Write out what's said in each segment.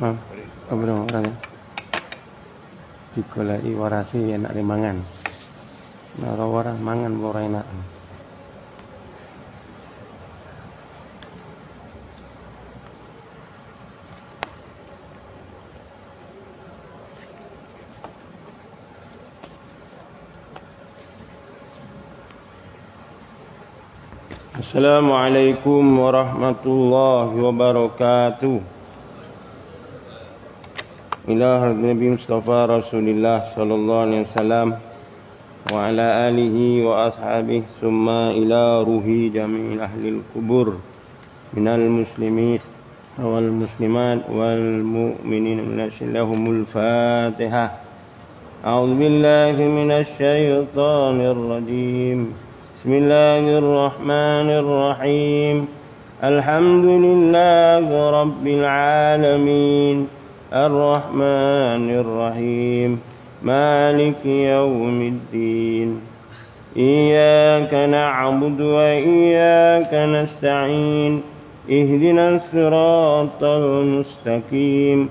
Apa dong orangnya? Digoleki warasi enak dimangan. Ora waras mangan ora enak. Assalamualaikum warahmatullahi wabarakatuh. Ila Nabi Mustafa Rasulillah sallallahu alaihi wasallam wa ala alihi wa ashabihi summa ila ruhi jami'il ahlil kubur minal muslimin wal muslimat wal mu'minin lahumul fatihah. A'udzu billahi minasy syaithanir rajim. Bismillahirrahmanirrahim. Alhamdulillahi rabbil alamin. Ar-Rahmanir-Rahim. Maliki yaumiddin. Iyyaka na'budu wa iyyaka nasta'in. Ihdinas siratal mustaqim.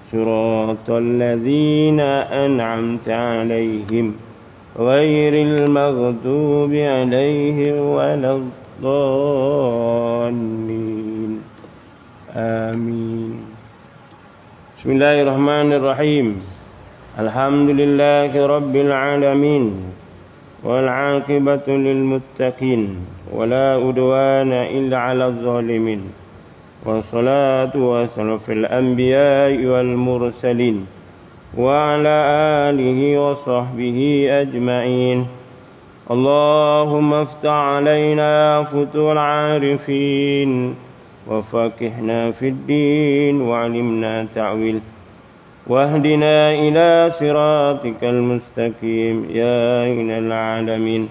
Siratal ladzina an'amta 'alaihim ghairil maghdubi 'alaihim waladdallin. Amin. Bismillahirrahmanirrahim. Alhamdulillahi rabbil alamin. Wal 'aqibatu lil muttaqin. Wala udwana illa 'alal zalimin. Wassalatu wassalamu fil anbiya'i wal mursalin. Wa ala alihi wa sahbihi ajma'in. Allahumma iftah 'alaina futuhal 'arifin wa faqihna fid din wa 'allimna ta'wil wahdina ila siratikal mustaqim ya ilal 'alamin.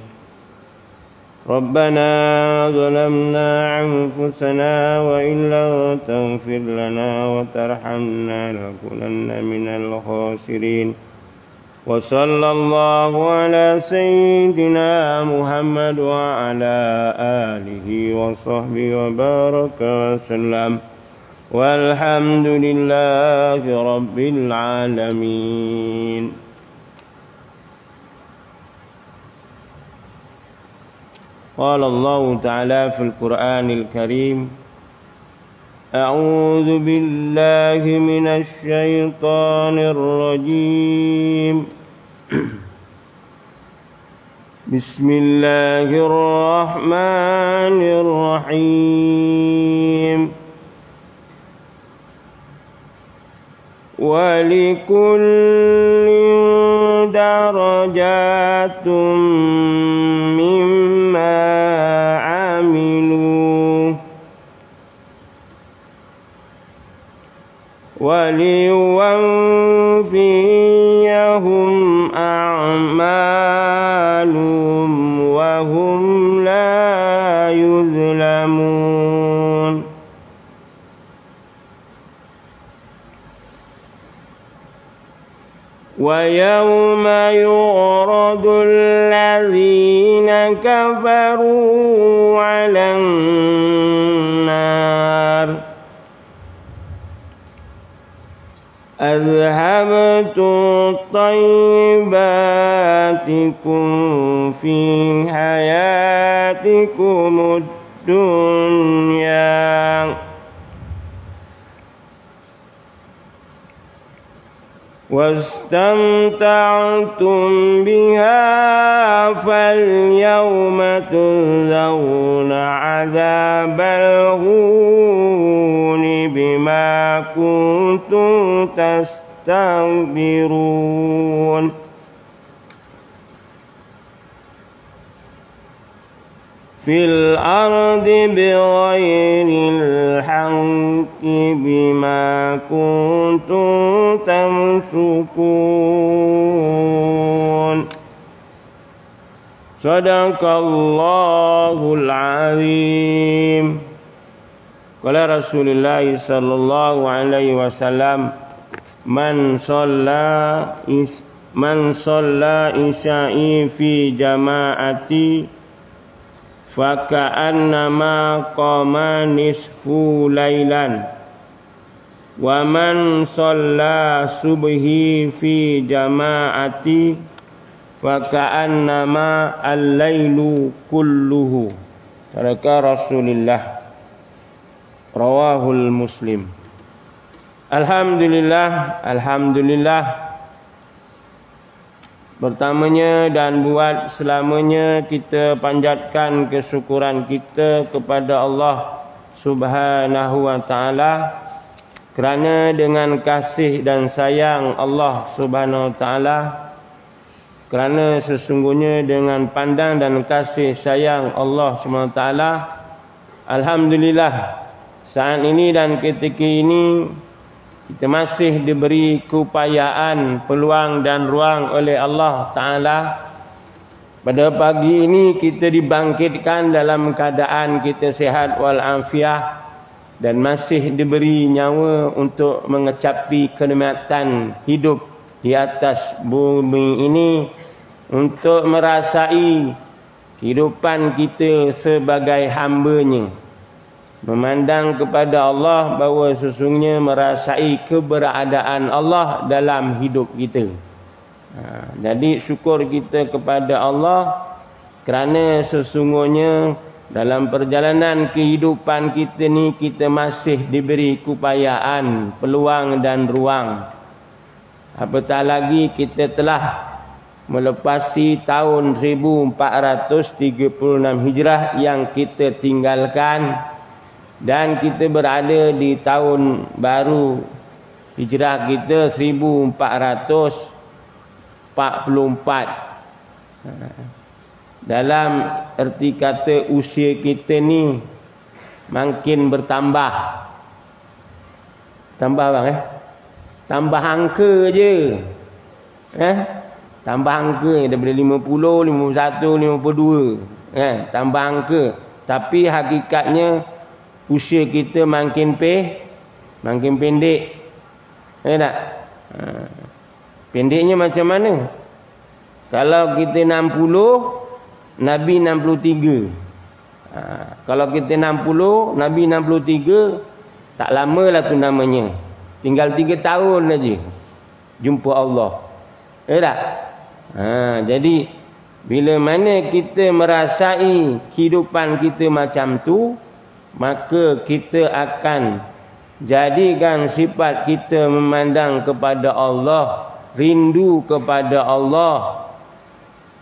Rabbana zalamna anfusana wa illa taghfir lana wa tarhamna lanakunanna minal khasirin. Wa sallallahu ala sayyidina Muhammad wa ala alihi wa sahbihi wa baraka wa sallam. Walhamdulillahi rabbil alamin. قال الله تعالى في القرآن الكريم أعوذ بالله من الشيطان الرجيم بسم الله الرحمن الرحيم ولكل درجات مما عملوا وليوفيهم أعمالهم وهم لا يظلمون. ويوم يعرض الذين كفروا على النار أذهبتم طيباتكم في حياتكم الدنيا واستمتعتم بها فاليوم تجزون عذاب الهون بما كنتم تستكبرون في الأرض بغير الحق بما كنتم تمسكون. صدق الله العظيم. قال رسول الله صلى الله عليه وسلم من صلى إشاء في جماعتي فكأنما قام نصف ليلا wa man shalla subhi fi jama'ati fa ka'annama al-lailu kulluhu. Sadaka Rasulullah. Rawahul Muslim. Alhamdulillah, alhamdulillah. Pertamanya dan buat selamanya kita panjatkan kesyukuran kita kepada Allah Subhanahu wa taala, kerana dengan kasih dan sayang Allah Subhanahu wa taala, kerana sesungguhnya dengan pandang dan kasih sayang Allah Subhanahu wa taala, alhamdulillah saat ini dan ketika ini kita masih diberi keupayaan, peluang dan ruang oleh Allah Ta'ala. Pada pagi ini kita dibangkitkan dalam keadaan kita sihat walafiat dan masih diberi nyawa untuk mengecapi kenikmatan hidup di atas bumi ini, untuk merasai kehidupan kita sebagai hamba-Nya, memandang kepada Allah bahawa sesungguhnya merasai keberadaan Allah dalam hidup kita. Jadi syukur kita kepada Allah kerana sesungguhnya dalam perjalanan kehidupan kita ni kita masih diberi keupayaan, peluang dan ruang. Apatah lagi kita telah melepasi tahun 1436 Hijrah yang kita tinggalkan, dan kita berada di tahun baru Hijrah kita 1444. Dalam erti kata usia kita ni makin bertambah. Tambah bang Tambah angka je. Tambah angka daripada 50, 51, 52. Tambah angka. Tapi hakikatnya usia kita makin pendek. Tak? Pendeknya macam mana? Kalau kita 60, Nabi 63. Kalau kita 60, Nabi 63, tak lama lah tu namanya. Tinggal 3 tahun aja jumpa Allah. Tak? Jadi bila mana kita merasai kehidupan kita macam tu, maka kita akan jadikan sifat kita memandang kepada Allah, rindu kepada Allah,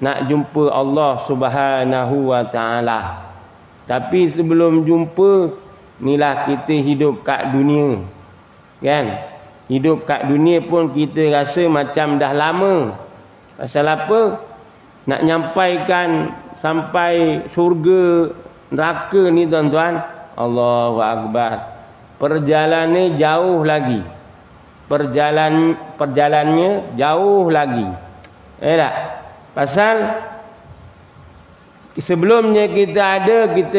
nak jumpa Allah Subhanahu wa taala. Tapi sebelum jumpa, inilah kita hidup kat dunia. Kan? Hidup kat dunia pun kita rasa macam dah lama. Pasal apa? Nak nyampaikan sampai surga, neraka ni tuan-tuan, Allahu Akbar, perjalanannya jauh lagi. Perjalanannya jauh lagi. Tak? Pasal sebelumnya kita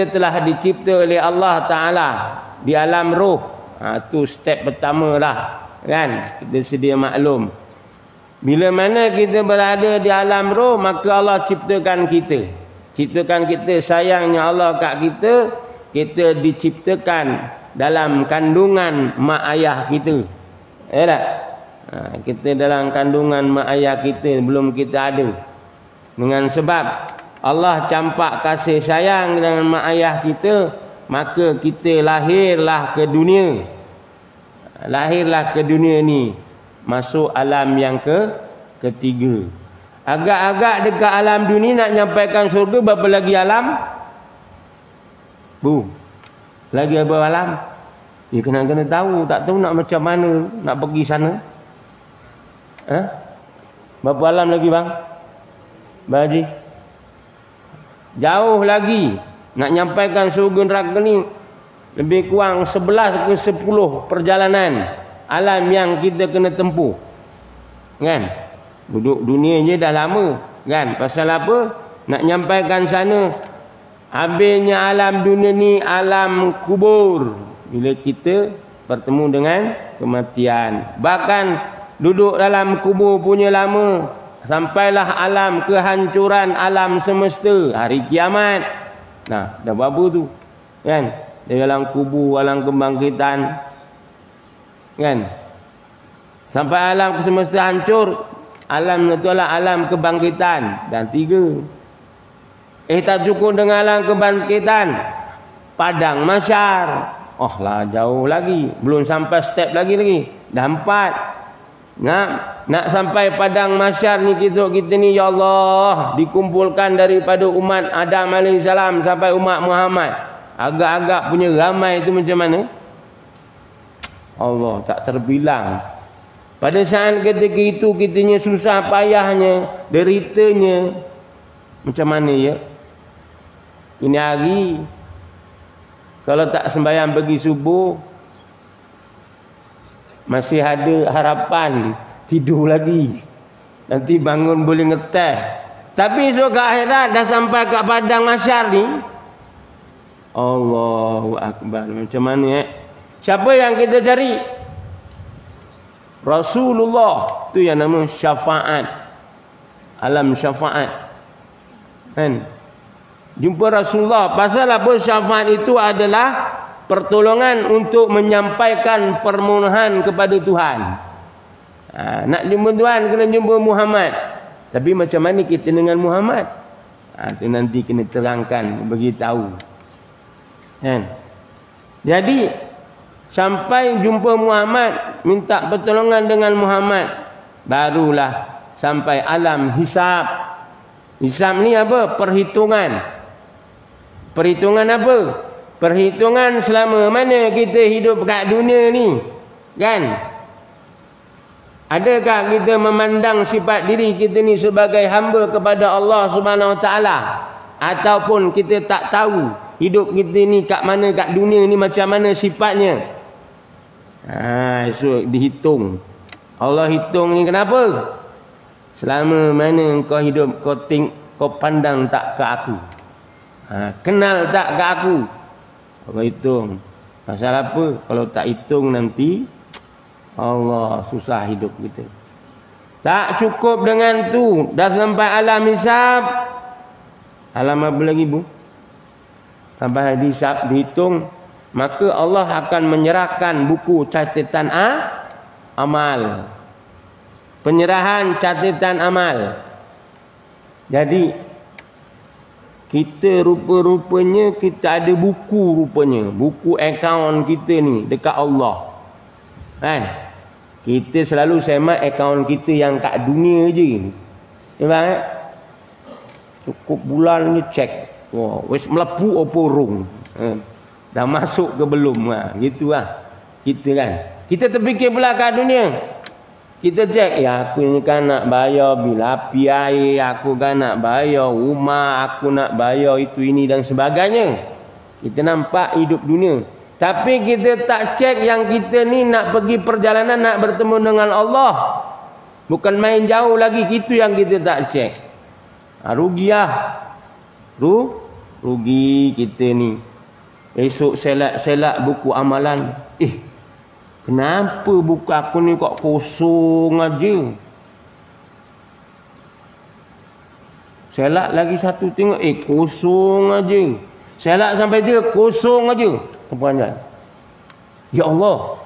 telah dicipta oleh Allah Ta'ala di alam roh. Tu step pertama lah. Kan? Kita sedia maklum. Bila mana kita berada di alam roh, maka Allah ciptakan kita. Ciptakan kita, sayangnya Allah kat kita. Kita diciptakan dalam kandungan mak ayah kita. Tak? Kita dalam kandungan mak ayah kita belum kita ada. Dengan sebab Allah campak kasih sayang dengan mak ayah kita, maka kita lahirlah ke dunia. Lahirlah ke dunia ni, masuk alam yang ketiga. Agak-agak dekat alam dunia nak nyampaikan surga, berapa lagi alam? Lagi apa alam? Kena tahu. Tak tahu nak macam mana nak pergi sana. Berapa alam lagi bang? Haji? Jauh lagi. Nak nyampaikan surga neraka ni lebih kurang 11 ke 10 perjalanan alam yang kita kena tempuh. Kan? Duduk dunia je dah lama. Kan? Pasal apa? Nak nyampaikan sana. Habisnya alam dunia ni alam kubur. Bila kita bertemu dengan kematian. Bahkan duduk dalam kubur punya lama. Sampailah alam kehancuran alam semesta. Hari kiamat. Nah, dah berapa tu? Kan? Di dalam kubur, alam kebangkitan. Kan? Sampai alam semesta hancur, alam itu adalah alam kebangkitan. Dan 3. Tak cukup dengan alam kebangkitan, padang mahsyar. Oh lah, jauh lagi, belum sampai step lagi. Dah 4. Nak sampai padang mahsyar ni kita ni, ya Allah, dikumpulkan daripada umat Adam alaihissalam sampai umat Muhammad. Agak-agak punya ramai itu macam mana? Allah tak terbilang. Pada saat ketika itu kitanya susah payahnya, deritanya, macam mana ya? Ini hari kalau tak sembahyang pagi subuh, masih ada harapan tidur lagi, nanti bangun boleh ngeteh. Tapi esok ke akhirat dah sampai ke padang mahsyar ni, Allahu Akbar. Macam mana Siapa yang kita cari? Rasulullah. Tu yang nama syafaat, alam syafaat. Kan? Jumpa Rasulullah. Pasal apa? Syafaat itu adalah pertolongan untuk menyampaikan permohonan kepada Tuhan. Nak jumpa Tuhan kena jumpa Muhammad. Tapi macam mana kita dengan Muhammad? Itu nanti kena terangkan, beritahu. Kan? Jadi sampai jumpa Muhammad, minta pertolongan dengan Muhammad, barulah sampai alam hisab. Hisab ni apa? Perhitungan. Perhitungan apa? Perhitungan selama mana kita hidup kat dunia ni. Kan? Adakah kita memandang sifat diri kita ni sebagai hamba kepada Allah Subhanahu Wa Taala, ataupun kita tak tahu hidup kita ni kat mana kat dunia ni macam mana sifatnya? So dihitung. Allah hitung ni kenapa? Selama mana kau hidup, kau pandang tak ke aku? Kenal tak ke aku? Allah hitung. Pasal apa? Kalau tak hitung nanti Allah susah hidup kita. Tak cukup dengan tu, dah sampai alam hisab. Alam apa lagi bu? Sampai hisab dihitung, maka Allah akan menyerahkan buku catatan amal. Penyerahan catatan amal. Jadi kita rupa-rupanya kita ada buku rupanya. Buku akaun kita ni dekat Allah. Kan? Kita selalu semak akaun kita yang kat dunia je. Nampak? Cukup bulan ni cek. Wah, wis melepuh apa rung. Dah masuk ke belum? Gitulah. Kita kan. Kita terfikir pula kat dunia. Kita cek, ya aku ni kan nak bayar bil api air, aku kan nak bayar rumah, aku nak bayar itu ini dan sebagainya. Kita nampak hidup dunia. Tapi kita tak cek yang kita ni nak pergi perjalanan, nak bertemu dengan Allah. Bukan main jauh lagi, itu yang kita tak cek. Rugi lah. Rugi kita ni. Esok selak buku amalan. Kenapa buku aku ni kok kosong aja? Selak lagi satu tengok, kosong aja. Selak sampai 3, kosong aja. Kepanjang. Ya Allah,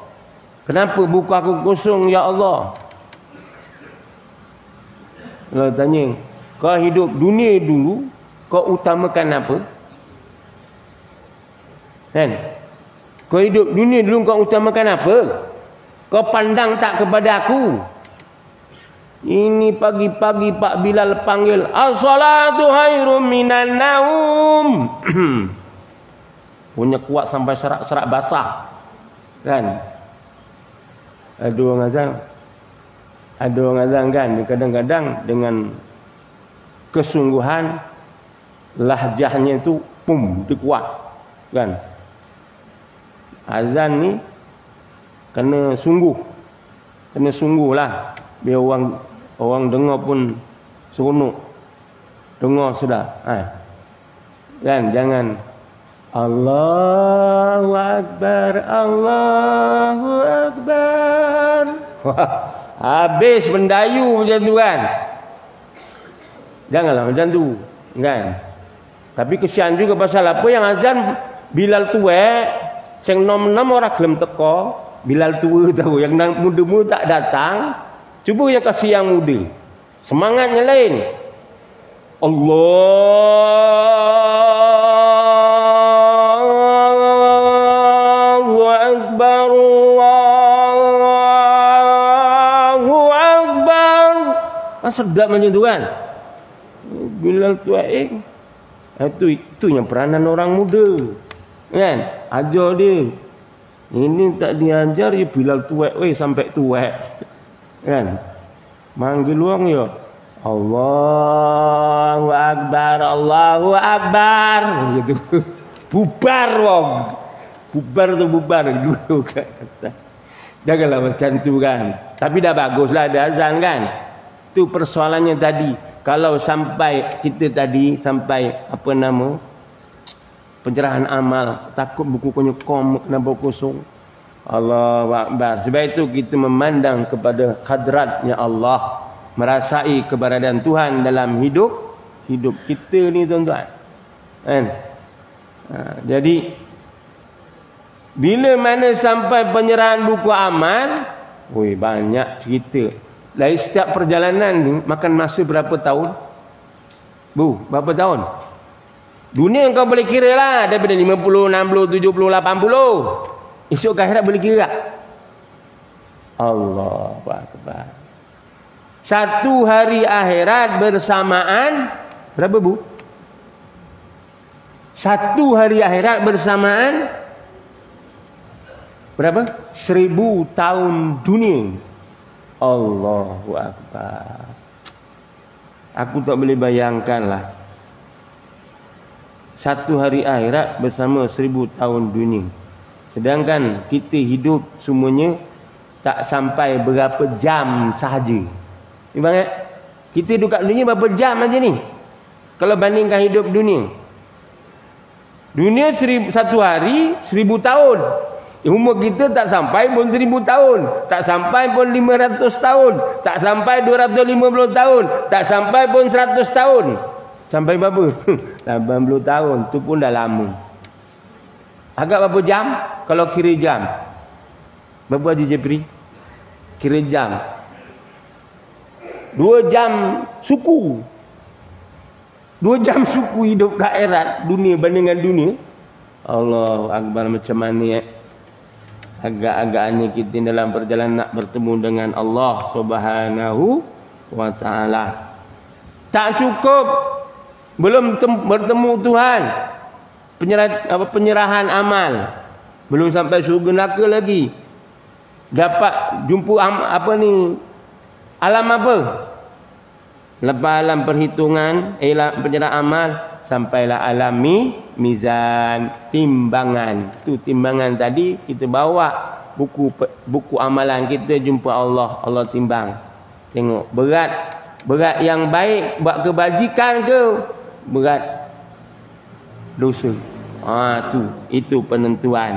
kenapa buku aku kosong, ya Allah? Kalau tanya, kau hidup dunia dulu, kau utamakan apa? Kan? Kau hidup dunia dulu, kau utamakan apa? Kau pandang tak kepada aku? Ini pagi-pagi Pak Bilal panggil, as-salatu khairum minan naum. Punya kuat sampai serak-serak basah. Kan? Ada orang azan kan, kadang-kadang dengan kesungguhan lahjahnya itu dia kuat. Kan? Azan ni kena sungguh lah, biar orang dengar pun seronok dengar sudah. Kan, jangan Allahu Akbar, Allahu Akbar. Habis mendayu macam tu kan. Janganlah macam tu kan. Tapi kesian juga pasal apa yang azan Bilal tuwek, sing nom-nom ora gelem teko. Bilal tua tahu, yang muda-muda tak datang, cuba yang kasih yang muda. Semangatnya lain. Allahu Akbar, Allahu Akbar. Sedap macam tu kan. Bilal tua itu yang peranan orang muda. Kan? Ajar dia. Ini tak diajar ya Bilal tuak sampai tuak. Kan? Manggil orang ya. Allahu Akbar, Allahu Akbar. Gitu. Bubar wong. Bubar tu bubar dulu kata. Janganlah macam tu kan. Tapi dah baguslah ada azan kan. Tu persoalannya tadi. Kalau sampai kita tadi sampai apa nama? Pencerahan amal, takut buku kom nambah kosong. Allahu Akbar. Sebab itu kita memandang kepada hadratnya Allah, merasai keberadaan Tuhan dalam hidup kita ni tuan-tuan. Kan? Jadi bila mana sampai penyerahan buku amal, banyak cerita. Dari setiap perjalanan ni makan masa berapa tahun? Berapa tahun? Dunia kau boleh kira lah. Daripada 50, 60, 70, 80. Esok ke akhirat boleh kira. Allahu Akbar. Satu hari akhirat bersamaan. Berapa bu? Satu hari akhirat bersamaan. Berapa? 1000 tahun dunia. Allahu Akbar. Aku tak boleh bayangkan lah. Satu hari akhirat bersama 1000 tahun dunia. Sedangkan kita hidup semuanya tak sampai berapa jam sahaja. Ibarat kita duduk kat dunia berapa jam aja ni? Kalau bandingkan hidup dunia. Dunia satu hari 1000 tahun. Umur kita tak sampai pun 1000 tahun. Tak sampai pun 500 tahun. Tak sampai 250 tahun. Tak sampai pun 100 tahun. Sampai berapa? 80 tahun. Tu pun dah lama. Agak berapa jam? Kalau kira jam. Berapa Haji Jepri? Kira jam. 2 jam suku. 2 jam suku hidup ke akhirat. Dunia bandingan dunia. Allahu Akbar, macam mana agak-agaknya kita dalam perjalanan nak bertemu dengan Allah Subhanahu wa ta'ala. Tak cukup. Belum bertemu Tuhan. Penyerahan amal. Belum sampai syurga neraka lagi. Dapat jumpa alam apa? Lepas alam perhitungan, penyerahan amal, sampailah alam mizan, timbangan. Tu timbangan tadi kita bawa buku amalan kita, jumpa Allah, Allah timbang. Tengok berat yang baik buat kebajikan ke berat dosa. Itu penentuan.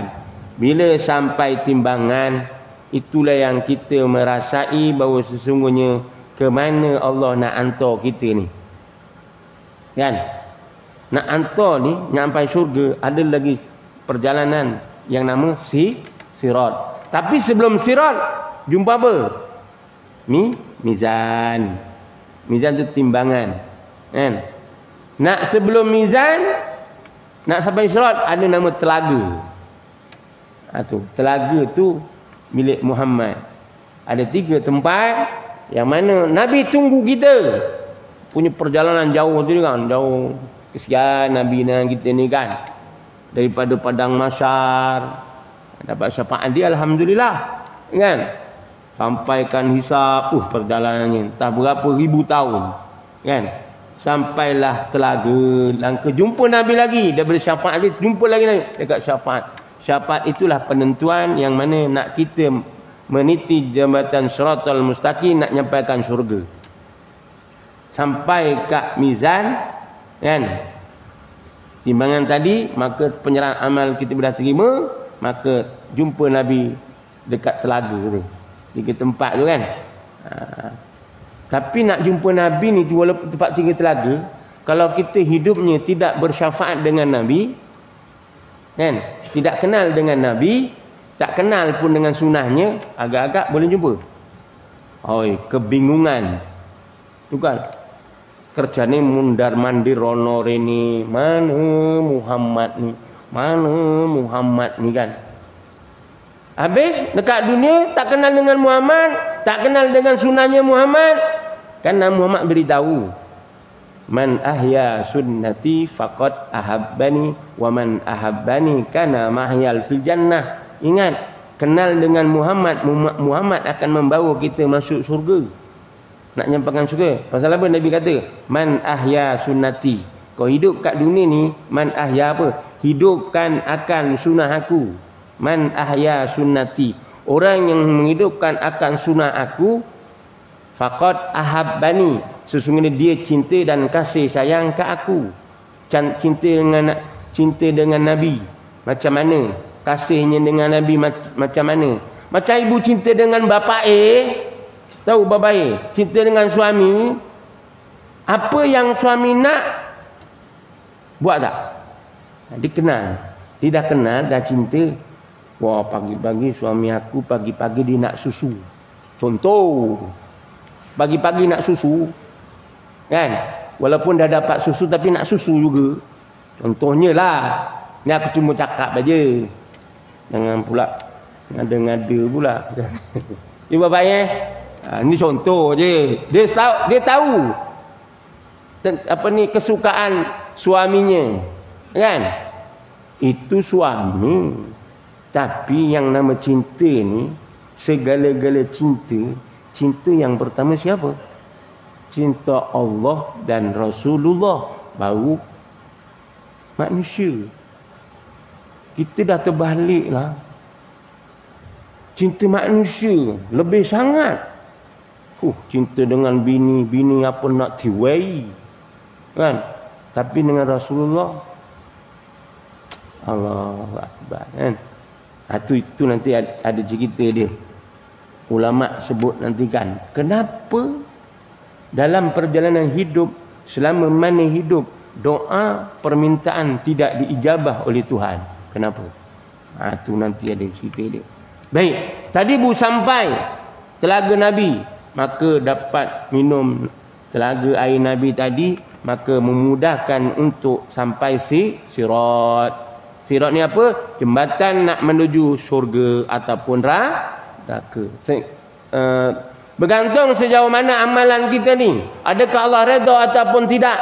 Bila sampai timbangan, itulah yang kita merasai bahawa sesungguhnya ke mana Allah nak hantar kita ni. Kan? Nak hantar ni sampai syurga, ada lagi perjalanan yang nama sirat. Tapi sebelum sirat jumpa apa? Mizan. Mizan tu timbangan. Kan? Nak sebelum mizan, nak sampai sirat ada nama telaga. Telaga tu milik Muhammad. Ada 3 tempat yang mana Nabi tunggu kita. Punya perjalanan jauh tu kan, jauh. Kesian Nabi dengan kita ni kan. Daripada padang mahsyar dapat syafaat dia, alhamdulillah. Kan? Sampaikan hisab, perjalanannya entah berapa ribu tahun. Kan? Sampailah telaga dan jumpa Nabi lagi. Daripada syafaat dia jumpa lagi Nabi dekat syafaat. Syafaat itulah penentuan yang mana nak kita meniti jambatan Shiratal Mustaqim, nak nyampaikan syurga. Sampai kat mizan, kan? Timbangan tadi, maka penyerahan amal kita dah terima, maka jumpa Nabi dekat telaga tu. 3 tempat tu kan. Tapi nak jumpa Nabi ni walaupun tempat 3 telaga, kalau kita hidupnya tidak bersyafaat dengan Nabi, kan? Tidak kenal dengan Nabi, tak kenal pun dengan sunnahnya, agak-agak boleh jumpa. Oi, kebingungan. Tu kan. Kerjane mundar-mandir rono rene, mana Muhammad ni? Mana Muhammad ni kan? Habis dekat dunia tak kenal dengan Muhammad, tak kenal dengan sunnahnya Muhammad. Karena Muhammad beritahu, man ahya sunnati faqad ahabbani wa man ahabbani kana mahyal fil jannah. Ingat, kenal dengan Muhammad, Muhammad akan membawa kita masuk surga. Nak nyampakan surga. Pasal apa Nabi kata? Man ahya sunnati. Kau hidup kat dunia ni, man ahya apa? Hidupkan akan sunnah aku. Man ahya sunnati. Orang yang menghidupkan akan sunnah aku, faqad ahabbani. Sesungguhnya dia cinta dan kasih sayang ke aku. Cinta dengan Nabi. Macam mana? Kasihnya dengan Nabi macam mana? Macam ibu cinta dengan bapa tahu bapa cinta dengan suami. Apa yang suami nak, buat tak? Dia kenal. Dia dah kenal, dah cinta. Wah, pagi-pagi suami aku pagi-pagi dia nak susu. Contoh. Pagi-pagi nak susu. Kan? Walaupun dah dapat susu tapi nak susu juga. Contohnya lah. Ni aku cuma cakap aja. Jangan pula ngada-ngada pula. Dia baik ni contoh je. Dia tahu apa ni kesukaan suaminya. Kan? Itu suami. Tapi yang nama cinta ni, segala-gala cinta, cinta yang pertama siapa? Cinta Allah dan Rasulullah, baru manusia. Kita dah terbalik lah. Cinta manusia lebih sangat. Cinta dengan bini apa nak tiwai. Kan? Tapi dengan Rasulullah, Allahu Akbar. Kan? Itu nanti ada cerita dia. Ulama sebut nanti kan. Kenapa dalam perjalanan hidup, selama mana hidup, doa permintaan tidak diijabah oleh Tuhan? Kenapa? Itu nanti ada cerita dia. Baik, tadi sampai telaga Nabi, maka dapat minum telaga air Nabi tadi, maka memudahkan untuk sampai sirat. Sirat ni apa? Jembatan nak menuju syurga ataupun neraka. Bergantung sejauh mana amalan kita ni. Adakah Allah redha ataupun tidak?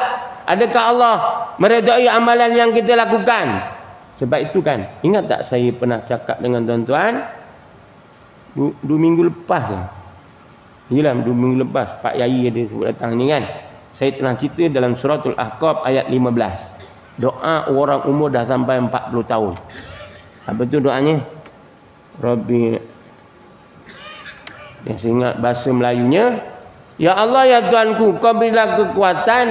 Adakah Allah meredai amalan yang kita lakukan? Sebab itu kan, ingat tak saya pernah cakap dengan tuan-tuan 2 minggu lepas kan? Yalah, 2 minggu lepas Pak Yai ada sebut datang ni kan. Saya telah cerita dalam suratul Ahqaf ayat 15. Doa orang umur dah sampai 40 tahun. Apa tu doanya? Rabbi, yang saya ingat bahasa Melayunya, ya Allah ya Tuanku, kau berilah kekuatan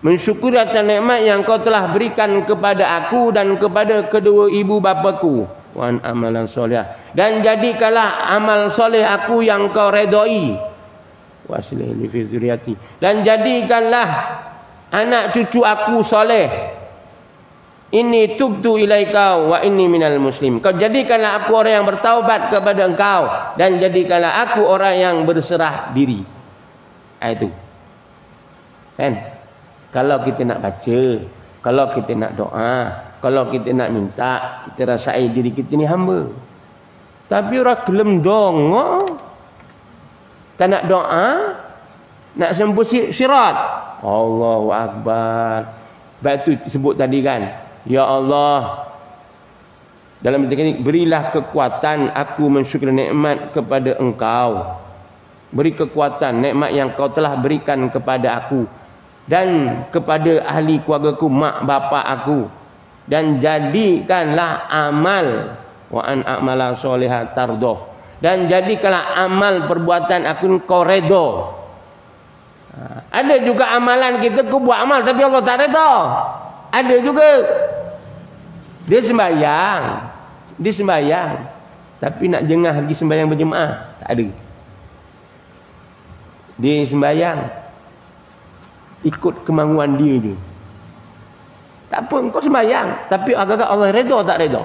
mensyukuri atas nikmat yang kau telah berikan kepada aku dan kepada kedua ibu bapaku. Wan amalan soleh, dan jadikanlah amal soleh aku yang kau redai. Waslih li fi dzurriyyati, dan jadikanlah anak cucu aku soleh. Ini tubtu ilaika wa inni minal muslim. Kau jadikanlah aku orang yang bertaubat kepada engkau, dan jadikanlah aku orang yang berserah diri. Itu kan? Kalau kita nak baca, kalau kita nak doa, kalau kita nak minta, kita rasai diri kita ni hamba. Tapi orang gelem dongok, tak nak doa, nak sembuh sirat. Allahu Akbar. Sebab itu disebut tadi kan, ya Allah, dalam ayat ini, berilah kekuatan aku mensyukuri nikmat kepada engkau. Beri kekuatan nikmat yang kau telah berikan kepada aku dan kepada ahli keluargaku, mak bapa aku, dan jadikanlah amal wa an a'mala sholihan tardoh, dan jadikanlah amal perbuatan aku kau redha. Ada juga amalan kita kau buat amal tapi Allah tak redha. Ada juga dia sembahyang tapi nak jengah lagi sembahyang berjemaah, tak ada. Dia sembahyang ikut kemauan dia je. Tak apa, kau sembahyang tapi agak-agak Allah redha tak redha.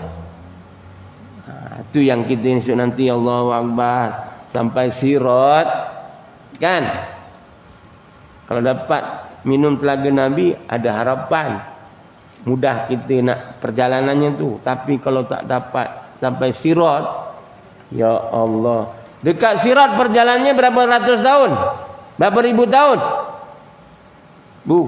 Itu yang kita insya nanti Allahu Akbar sampai sirat kan. Kalau dapat minum telaga Nabi ada harapan. Mudah kita nak perjalanannya tu. Tapi kalau tak dapat sampai sirat, ya Allah. Dekat sirat perjalanannya berapa ratus tahun? Berapa ribu tahun? Bu.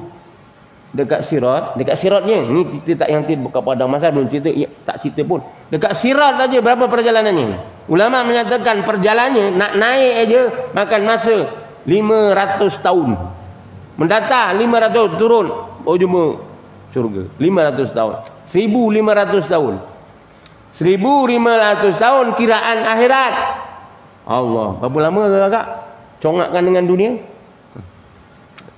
Dekat siratnya. Ini cerita yang tidak buka pada masa belum cerita, tak cerita pun. Dekat sirat aja berapa perjalanannya? Ulama menyatakan perjalanannya nak naik aja makan masa 500 tahun. Mendatang 500 turun jumpa surga 500 tahun. 1500 tahun. 1500 tahun kiraan akhirat. Allah, berapa lama kakak congakkan dengan dunia?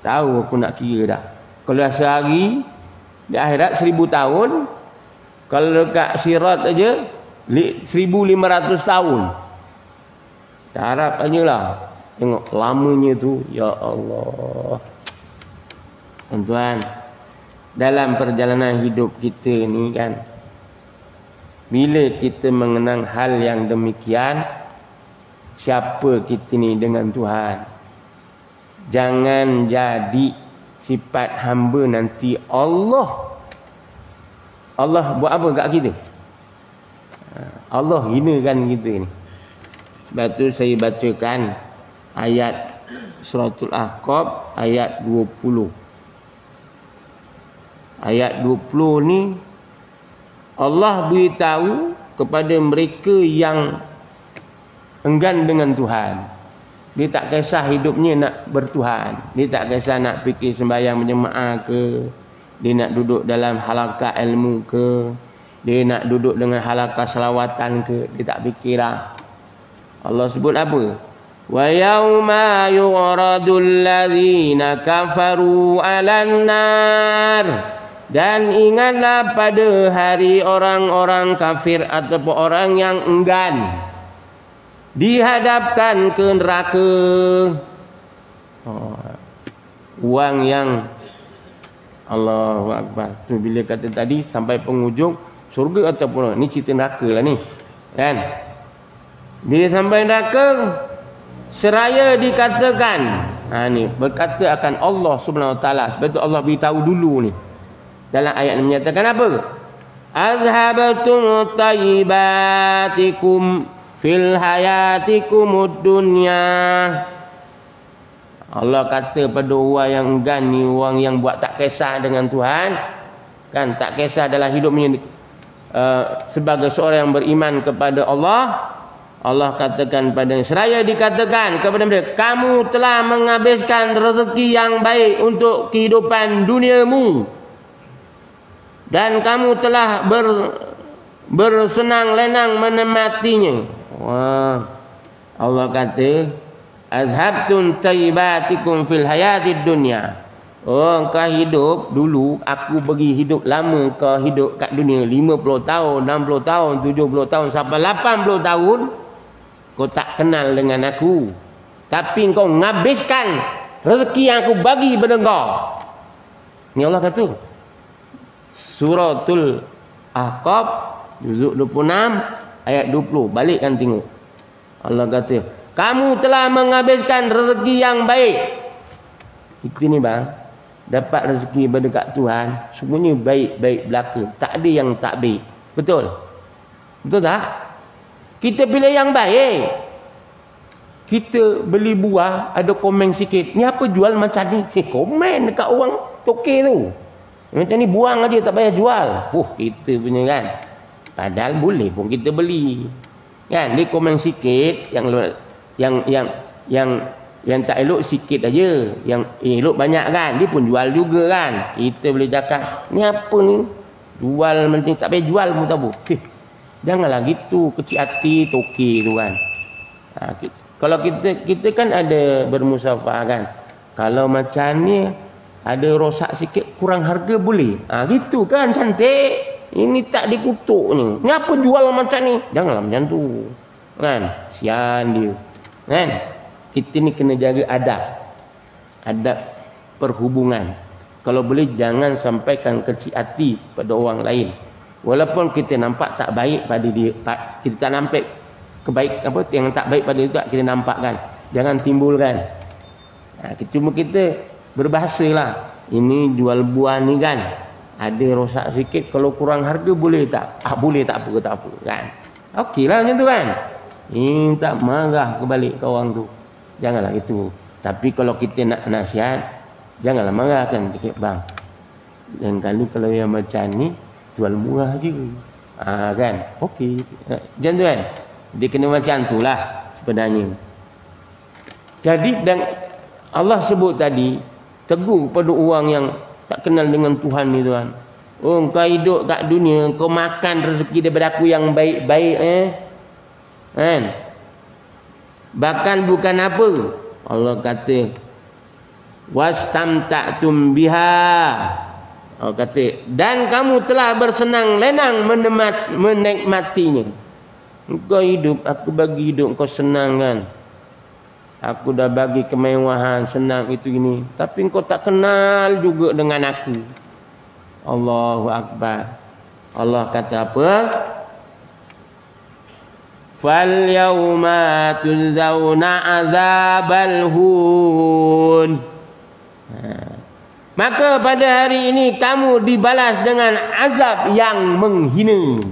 Tahu aku nak kira dah. Kalau sehari di akhirat 1000 tahun, kalau dekat sirat aja 1500 tahun. Harap aja lah. Tengok lamanya tu, ya Allah. Tuan-tuan, dalam perjalanan hidup kita ni kan, bila kita mengenang hal yang demikian, siapa kita ni dengan Tuhan? Jangan jadi sifat hamba nanti Allah buat apa kat kita? Allah hinakan kita ni. Sebab tu saya bacakan ayat Suratul Ahqaf ayat 20. Ayat 20 ni Allah beritahu kepada mereka yang enggan dengan Tuhan. Dia tak kisah hidupnya nak bertuhan. Dia tak kisah nak fikir sembahyang berjemaah ke. Dia nak duduk dalam halaqah ilmu ke. Dia nak duduk dengan halaqah selawatan ke. Dia tak fikirlah. Allah sebut apa? Wa yauma yuradul ladzina kafaru 'alan nar. Dan ingatlah pada hari orang-orang kafir ataupun orang yang enggan dihadapkan ke neraka. Uang yang Allahu Akbar. Tu bila kata tadi sampai penghujung surga ataupun ni cerita neraka lah ni. Kan? Bila sampai neraka seraya dikatakan. Ni berkata akan Allah Subhanahu Wa Taala. Sebab tu Allah beritahu dulu ni. Dalam ayat ini menyatakan apa? Azhabatum tayyibatikum fil hayatikumud dunya. Allah kata pada orang yang enggan ni, orang yang buat tak kisah dengan Tuhan, kan, tak kisah dalam hidupnya sebagai seorang yang beriman kepada Allah. Allah katakan pada seraya dikatakan kepada mereka, kamu telah menghabiskan rezeki yang baik untuk kehidupan duniamu dan kamu telah bersenang lenang menikmatinya. Wah. Allah kata azhabtum tayyibatikum fil hayatid dunya. Oh, kau hidup dulu, aku bagi hidup lama kau hidup kat dunia 50 tahun, 60 tahun, 70 tahun sampai 80 tahun. Kau tak kenal dengan aku. Tapi kau menghabiskan rezeki yang aku bagi pada kau. Ni Allah kata. Suratul Ahqaf juzuk 26 ayat 20. Balikkan tengok. Allah kata, kamu telah menghabiskan rezeki yang baik. Kita ni bang, dapat rezeki berdekat Tuhan, semuanya baik-baik belaka. Tak ada yang tak baik. Betul? Betul tak? Kita pilih yang baik. Kita beli buah, ada komen sikit. Ni apa jual macam ni? Komen dekat orang toke tu. Macam ni buang aja, tak payah jual. Kita punya kan. Padahal boleh pun kita beli. Kan? Dia komen sikit, yang tak elok sikit aja, yang elok banyak kan. Dia pun jual juga kan. Kita boleh cakap, ni apa ni? Jual macam ni, tak payah jual pun tak apa. Janganlah gitu, kecil hati toke tu kan. Kalau kita kan ada bermusafah kan. Kalau macam ni ada rosak sikit, kurang harga boleh. Gitu kan, cantik. Ini tak dikutuk ni. Ni apa jual macam ni? Janganlah macam tu. Kan? Sian dia. Kan? Kita ni kena jaga adab. Adab perhubungan. Kalau boleh jangan sampaikan kecil hati pada orang lain. Walaupun kita nampak tak baik pada dia, kita tak nampak kebaik apa yang tak baik pada dia, kita nampakkan. Jangan timbulkan. Cuma kita berbahasalah. Ini jual buah ni kan, ada rosak sikit, kalau kurang harga boleh tak? Boleh, tak apa kan. Okeylah macam tu kan. Tak marah kebalik ke orang tu. Janganlah itu. Tapi kalau kita nak nasihat, janganlah marahkan sikit, bang. Dan kali kalau yang macam ni jual murah je. Kan? Okey. Macam tu kan. Dia kena macam tu lah sebenarnya. Jadi dan Allah sebut tadi, tegur kepada orang yang tak kenal dengan Tuhan ni tuan. Oh, kau hidup kat dunia, kau makan rezeki daripada aku yang baik-baik kan? Bahkan bukan apa. Allah kata wastamta'tum biha. Allah kata dan kamu telah bersenang lenang menikmatinya. Kau hidup, aku bagi hidup kau senang kan. Aku dah bagi kemewahan, senang itu ini. Tapi kau tak kenal juga dengan aku. Allahu Akbar. Allah kata apa? Fal yauma tujzauna azabal hun. Maka pada hari ini kamu dibalas dengan azab yang menghina.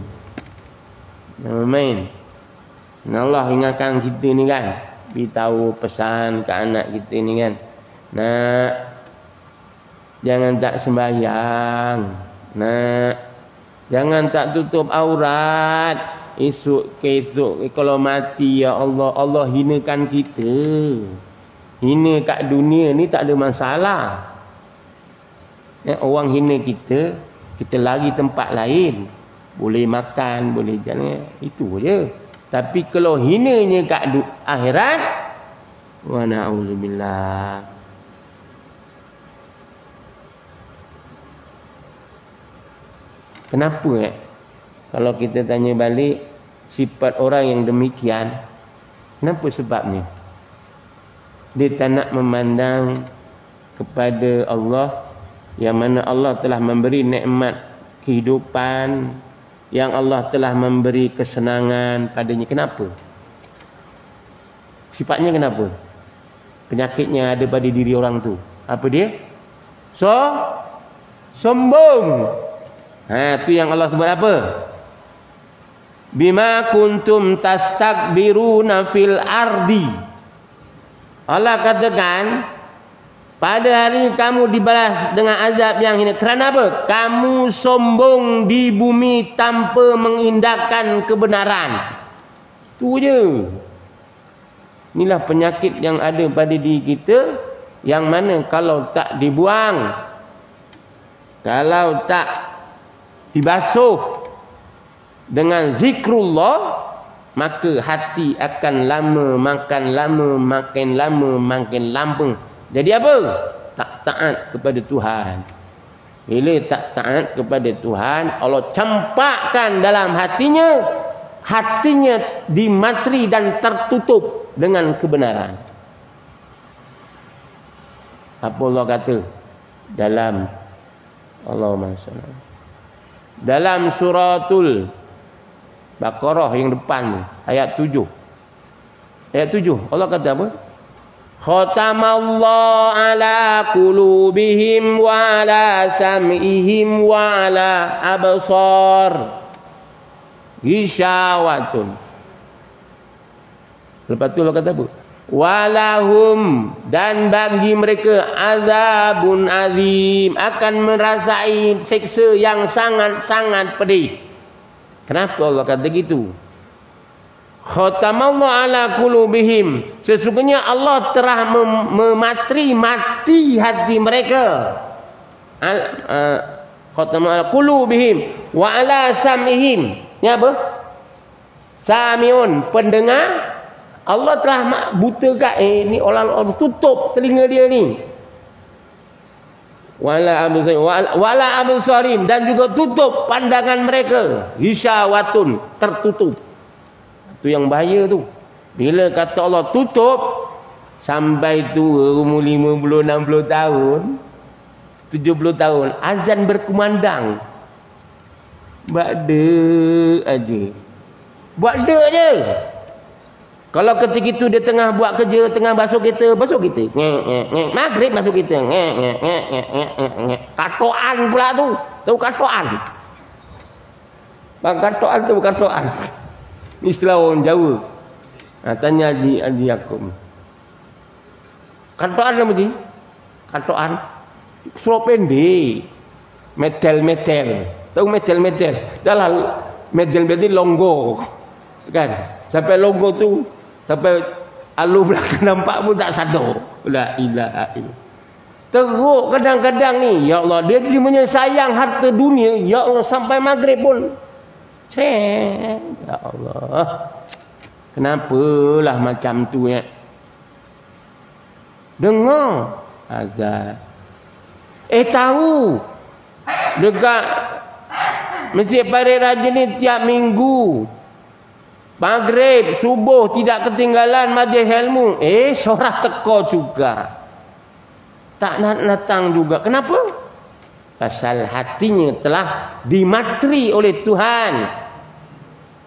Amin. Allah ingatkan kita ni kan, beritahu pesan ke anak kita ni kan, nak jangan tak sembahyang, nak jangan tak tutup aurat. Esok ke esok kalau mati, ya Allah, Allah hinakan kita. Hina kat dunia ni tak ada masalah. Orang hina kita, kita lari tempat lain, boleh makan, boleh jalan, itu je. Tapi kalau hinanya kat akhirat, wa na'udzubillah. Kenapa kalau kita tanya balik sifat orang yang demikian, kenapa sebabnya? Dia tak nak memandang kepada Allah, yang mana Allah telah memberi nikmat kehidupan, yang Allah telah memberi kesenangan padanya. Kenapa? Sifatnya kenapa? Penyakitnya ada pada diri orang tu. Apa dia? Sombong. Tu yang Allah sebut apa? Bima kuntum tastakbiruna fil ardi. Allah katakan pada hari ini kamu dibalas dengan azab yang hina. Kerana apa? Kamu sombong di bumi tanpa mengindahkan kebenaran. Itu je. Inilah penyakit yang ada pada diri kita, yang mana kalau tak dibuang, kalau tak dibasuh dengan zikrullah, maka hati akan lama makin lama. Jadi apa? Tak taat kepada Tuhan. Bila tak taat kepada Tuhan, Allah campakkan dalam hatinya dimatri dan tertutup dengan kebenaran. Apa Allah kata dalam Allahumma salli dalam suratul Baqarah yang depan, ayat 7. Ayat 7 Allah kata apa? Khatamallahu ala qulubihim wa ala sam'ihim wa ala absar ghishawatun. Lepas tu Allah kata apa? Walahum, dan bagi mereka azabun azim, akan merasai siksa yang sangat-sangat pedih. Kenapa Allah kata gitu? Khatamallahu ala qulubihim, sesungguhnya Allah telah mematri mati hati mereka. Khatamallahu ala qulubihim wa ala sam'ihim. Ni apa? Samiun, pendengar. Allah telah butakan, ni orang tutup telinga dia ni. Wala absarim, dan juga tutup pandangan mereka. Hisyawatun, tertutup. Itu yang bahaya tu. Bila kata Allah tutup, sampai tua umur 50, 60 tahun, 70 tahun, azan berkumandang. Buat dek aja. Buat dek je. Kalau ketika itu dia tengah buat kerja, tengah basuh kita. Maghrib basuh kita. Katoan pula tu. Tahu katoan? Katoan tu katoan. Istilah orang Jawa. Tanya Haji Yaakob. Katoan apa ni? Katoan. Suruh pendek. Metel. Tahu metel. Dalam metel longgo. Kan? Sampai logo tu, sampai alu belakang nampak pun tak sadar. La ilaha illallah. Teruk kadang-kadang ni, ya Allah, dia punya sayang harta dunia, ya Allah, sampai maghrib pun. Ya Allah. Kenapalah macam tu ya? Dengar azan. Tahu. Dekat Masjid Parit Raja ni tiap minggu maghrib, subuh tidak ketinggalan majlis ilmu. Sorah teko juga. Tak nak datang juga. Kenapa? Pasal hatinya telah dimatri oleh Tuhan.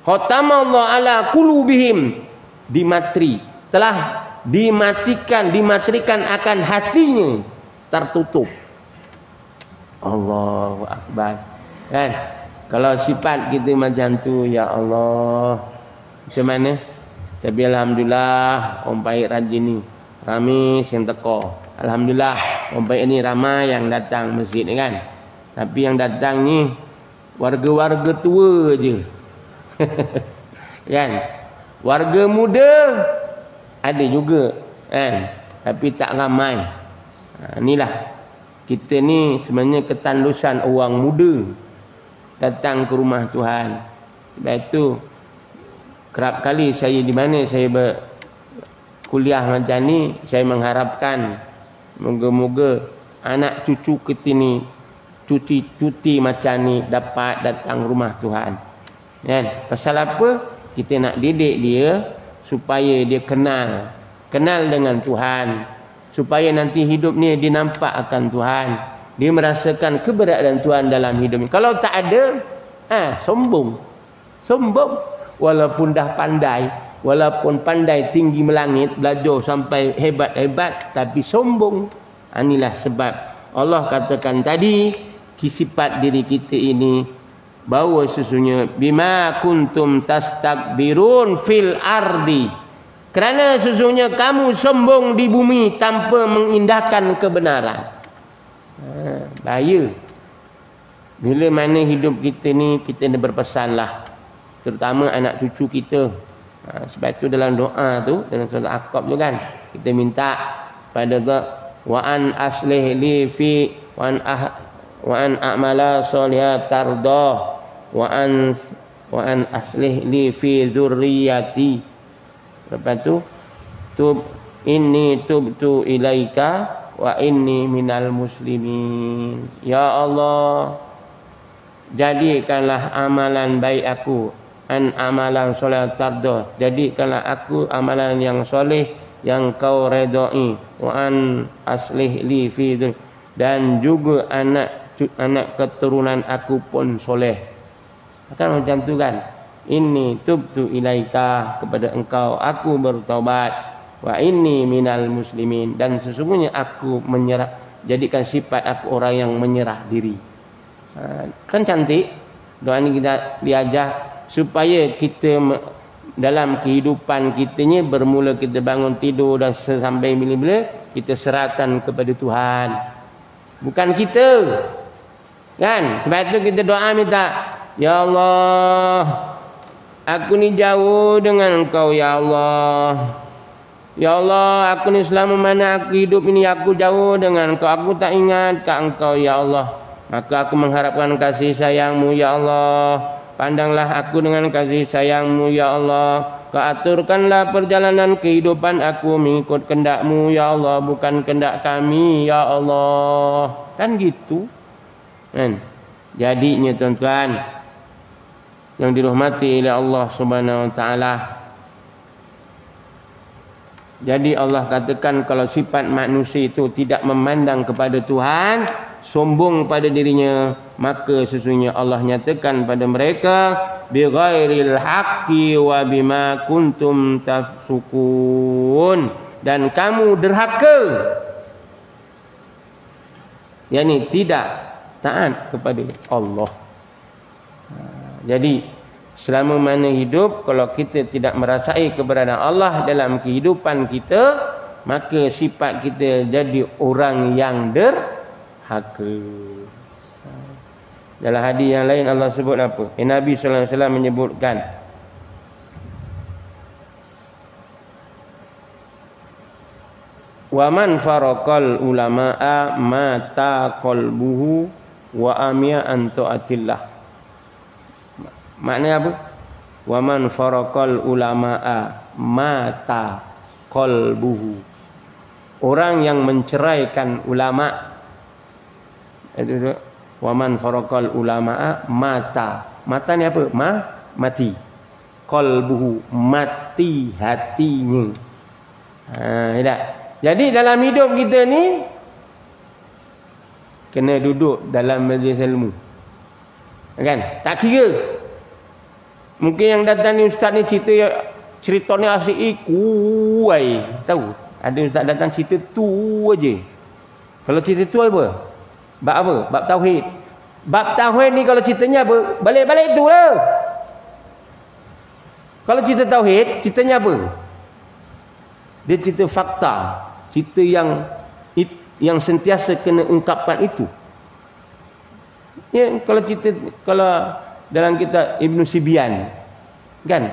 Khatamallahu ala qulubihim. Dimatri. Telah dimatrikan akan hatinya tertutup. Allahu Akbar. Kan? Kalau sifat kita macam tu, ya Allah, macam mana? Tapi alhamdulillah orang baik rajin ni ramai yang teko. Alhamdulillah orang baik ni ramai yang datang masjid ni kan. Tapi yang datang ni warga-warga tua je. Kan? Warga muda ada juga kan, tapi tak ramai. Inilah kita ni sebenarnya ketandusan orang muda datang ke rumah Tuhan. Sebab itu kerap kali saya di mana saya kuliah macam ni, saya mengharapkan moga-moga anak cucu kita ni cuti macam ni dapat datang rumah Tuhan. Kan? Pasal apa? Kita nak didik dia supaya dia kenal dengan Tuhan, supaya nanti hidup ni dia nampak akan Tuhan, dia merasakan keberadaan Tuhan dalam hidup ni. Kalau tak ada, sombong. Walaupun dah pandai, walaupun pandai tinggi melangit, belajar sampai hebat-hebat, tapi sombong. Inilah sebab Allah katakan tadi, sifat diri kita ini, bahawa sesungguhnya bima kuntum tastakbirun fil ardi, kerana sesungguhnya kamu sombong di bumi tanpa mengindahkan kebenaran. Bahaya. Bila mana hidup kita ni, kita ni berpesanlah, terutama anak cucu kita. Sebab itu dalam doa tu, dalam surah Aqab tu kan, kita minta pada Allah, wa an aslih li fi wa an a'mala sholihat tardah wa an aslih li fi dzurriyyati. Lepas tu inni tubtu ilaika wa inni minal muslimin. Ya Allah, jadikanlah amalan baik aku, amalan soleh tardah, jadikanlah aku amalan yang soleh yang kau redai, wa an aslih li fi, dan juga anak keturunan aku pun soleh. Kan macam tu kan, inni tubtu ilaika, kepada engkau aku bertaubat, wa inni minal muslimin, dan sesungguhnya aku menyerah, jadikan sifat aku orang yang menyerah diri. Kan cantik doa ni, kita diajar supaya kita dalam kehidupan kitanya, bermula kita bangun tidur dan sampai bila-bila, kita serahkan kepada Tuhan, bukan kita kan. Sebab itu kita doa minta, ya Allah, aku ni jauh dengan engkau ya Allah. Ya Allah, aku ni selama mana aku hidup ini, aku jauh dengan engkau, aku tak ingat ke engkau ya Allah. Maka aku mengharapkan kasih sayangmu ya Allah. Pandanglah aku dengan kasih sayangmu ya Allah. Kau aturkanlah perjalanan kehidupan aku mengikut kehendakmu ya Allah, bukan kehendak kami ya Allah. Kan gitu kan. Jadinya tuan-tuan yang dirahmati oleh Allah Subhanahu wa taala, jadi Allah katakan kalau sifat manusia itu tidak memandang kepada Tuhan, sombong pada dirinya, maka sesungguhnya Allah nyatakan pada mereka bighairil haqqi wa bima kuntum tafsukun, dan kamu derhaka, yakni tidak taat kepada Allah. Jadi selama mana hidup, kalau kita tidak merasai keberadaan Allah dalam kehidupan kita, maka sifat kita jadi orang yang derhaka. Dalam hadis yang lain Allah sebut apa? Nabi sallallahu alaihi wasallam menyebutkan, wa man faraqal ulama'a mata qalbuhu wa amiya an taatillah. Maknanya apa? Wa man faraqal ulama'a mata qalbuhu. Orang yang menceraikan ulama, itu wa man faraqal ulama'a mata. Mata ni apa? Mati. Qalbuhu, mati hatinya. Tak? Jadi dalam hidup kita ni kena duduk dalam majlis ilmu. Kan? Tak kira. Mungkin yang datang ni ustaz ni cerita ni asyik kuai. Tahu? Ada ustaz datang cerita tu aje. Kalau cerita tu apa? Bab apa? Bab tauhid. Bab tauhid ni kalau ceritanya apa? Balik-balik tu lah. Kalau cerita tauhid, ceritanya apa? Dia cerita fakta. Cerita yang sentiasa kena ungkapkan itu. Ya, kalau dalam kitab Ibn Sibyan, kan?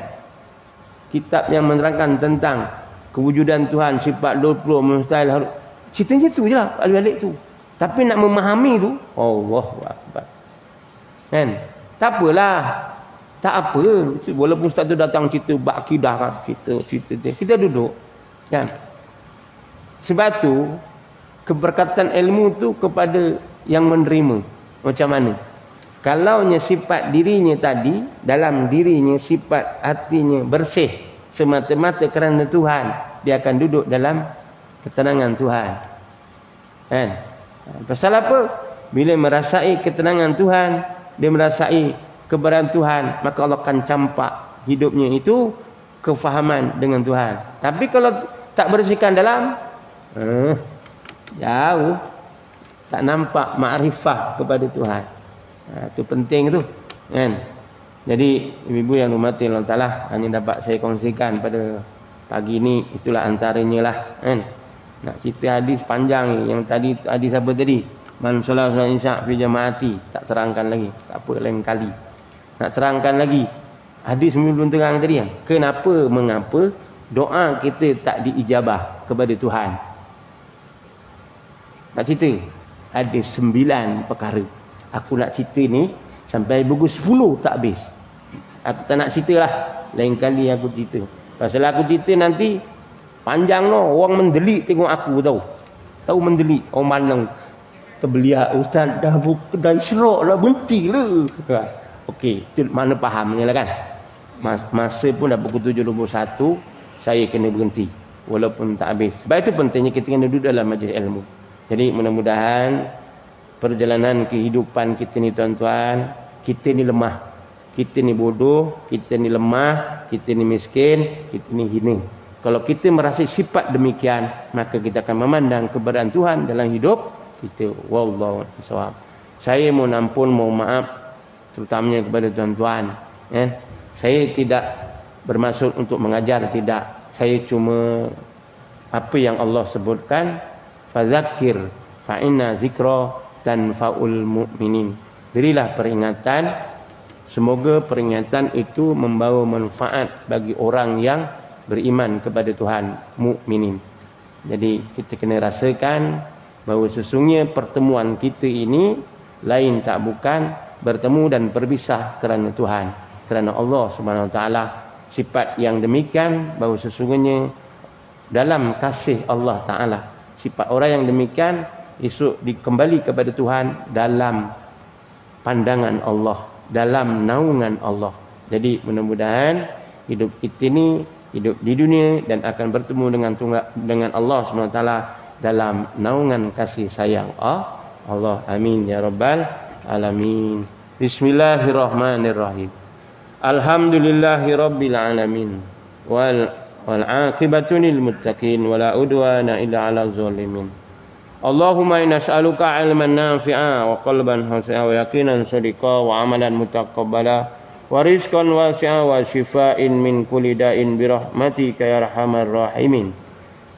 Kitab yang menerangkan tentang kewujudan Tuhan, sifat 20 mustahil. Ceritanya tu je lah, balik-balik tu. Tapi nak memahami tu, Allahu Akbar. Kan? Tak apalah. Tak apa. Walaupun ustaz tu datang cerita bab akidah kan, cerita dia. Kita duduk, kan? Sebab tu keberkatan ilmu tu kepada yang menerima. Macam mana? Kalaunya sifat dirinya tadi, dalam dirinya sifat hatinya bersih semata-mata kerana Tuhan, dia akan duduk dalam ketenangan Tuhan. Kan? Pasal apa? Bila merasai ketenangan Tuhan, dia merasai keberadaan Tuhan, maka Allah akan campak hidupnya itu kefahaman dengan Tuhan. Tapi kalau tak bersihkan dalam, jauh, tak nampak makrifah kepada Tuhan. Itu penting tu, kan? Jadi ibu-ibu yang dirahmati Allah Taala, hanya dapat saya kongsikan pada pagi ni, itulah antaranya lah, kan? Nak cerita hadis panjang ni. Yang tadi hadis apa tadi? Man solat isya fi jamaati, tak terangkan lagi. Tak apa, lain kali. Nak terangkan lagi. Hadis belum terang tadi kan? Mengapa doa kita tak diijabah kepada Tuhan? Nak cerita? Ada 9 perkara. Aku nak cerita ni sampai buku 10 tak habis. Aku tak nak cerita lah. Lain kali aku cerita. Pasal aku cerita nanti panjang no. Orang mendelik tengok aku tahu. Tahu mendelik. Orang mandang. Terbeliak. Ustaz dah kedai serak lah. Berhenti lah. Okey. Itu mana fahamnya lah kan. Masa pun dah pukul 7.21. Saya kena berhenti. Walaupun tak habis. Sebab itu pentingnya kita kena duduk dalam majlis ilmu. Jadi mudah-mudahan perjalanan kehidupan kita ni tuan-tuan, kita ni lemah, kita ni bodoh, kita ni lemah, kita ni miskin, kita ni hina. Kalau kita merasa sifat demikian, maka kita akan memandang keberadaan Tuhan dalam hidup kita. Wallahu a'lam. Saya mohon ampun, mohon maaf terutamanya kepada tuan-tuan, ya. Saya tidak bermaksud untuk mengajar, tidak. Saya cuma apa yang Allah sebutkan, fadzakir fa inna zikra tanfaul mu'minin. Berilah peringatan, semoga peringatan itu membawa manfaat bagi orang yang beriman kepada Tuhan, mukminin. Jadi kita kena rasakan bahawa sesungguhnya pertemuan kita ini lain tak bukan bertemu dan berpisah kerana Tuhan, kerana Allah Subhanahu Wa Taala. Sifat yang demikian bahawa sesungguhnya dalam kasih Allah Taala, sifat orang yang demikian esok dikembali kepada Tuhan dalam pandangan Allah, dalam naungan Allah. Jadi mudah-mudahan hidup kita ni hidup di dunia dan akan bertemu dengan Allah SWT dalam naungan kasih sayang Allah. Amin ya rabbal alamin. Bismillahirrahmanirrahim. Alhamdulillahi rabbil alamin. Wal aqibatu lil muttaqin wala udwana illa 'alal zalimin. Allahumma inna nas'aluka 'ilman nafi'a wa qalban khashi'a wa yaqinan shadiqa wa 'amalan mutaqabbala wa rizqan wasi'a wa shifaa'in min kulli da'in bi rahmatika ya arhamar rahimin.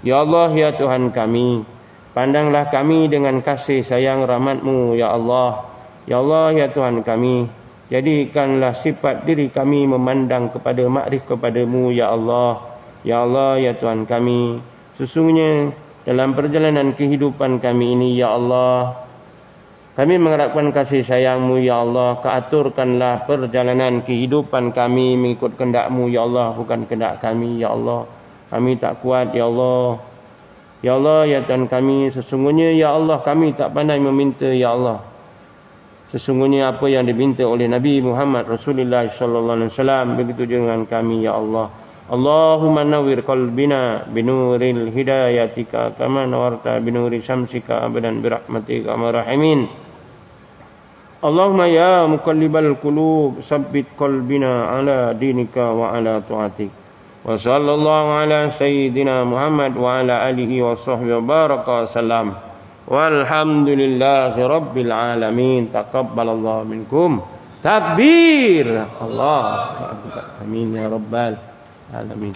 Ya Allah ya Tuhan kami, pandanglah kami dengan kasih sayang rahmat-Mu ya Allah. Ya Allah ya Tuhan kami, jadikanlah sifat diri kami memandang kepada makrif kepada-Mu ya Allah. Ya Allah ya Tuhan kami, sesungguhnya dalam perjalanan kehidupan kami ini ya Allah, kami mengharapkan kasih sayang-Mu ya Allah. Keaturkanlah perjalanan kehidupan kami mengikut kehendak-Mu ya Allah, bukan kehendak kami ya Allah. Kami tak kuat ya Allah. Ya Allah ya Tuhan kami, sesungguhnya ya Allah kami tak pandai meminta ya Allah. Sesungguhnya apa yang diminta oleh Nabi Muhammad Rasulullah sallallahu alaihi wasallam, begitu dengan kami ya Allah. Allahumma nawwir qalbina binuril hidayatika kama nawarta binuri syamsika abadan birahmatika arhamar rahimin. Allahumma ya muqallibal qulub sabbit qalbina ala dinika wa ala ta'atik. Wa sallallahu ala sayyidina Muhammad wa ala alihi wa sahbihi wa baraka wasallam. Walhamdulillahi rabbil alamin. Taqabbalallahu minkum. Takbir. Allah. Amin ya rabbal alamin.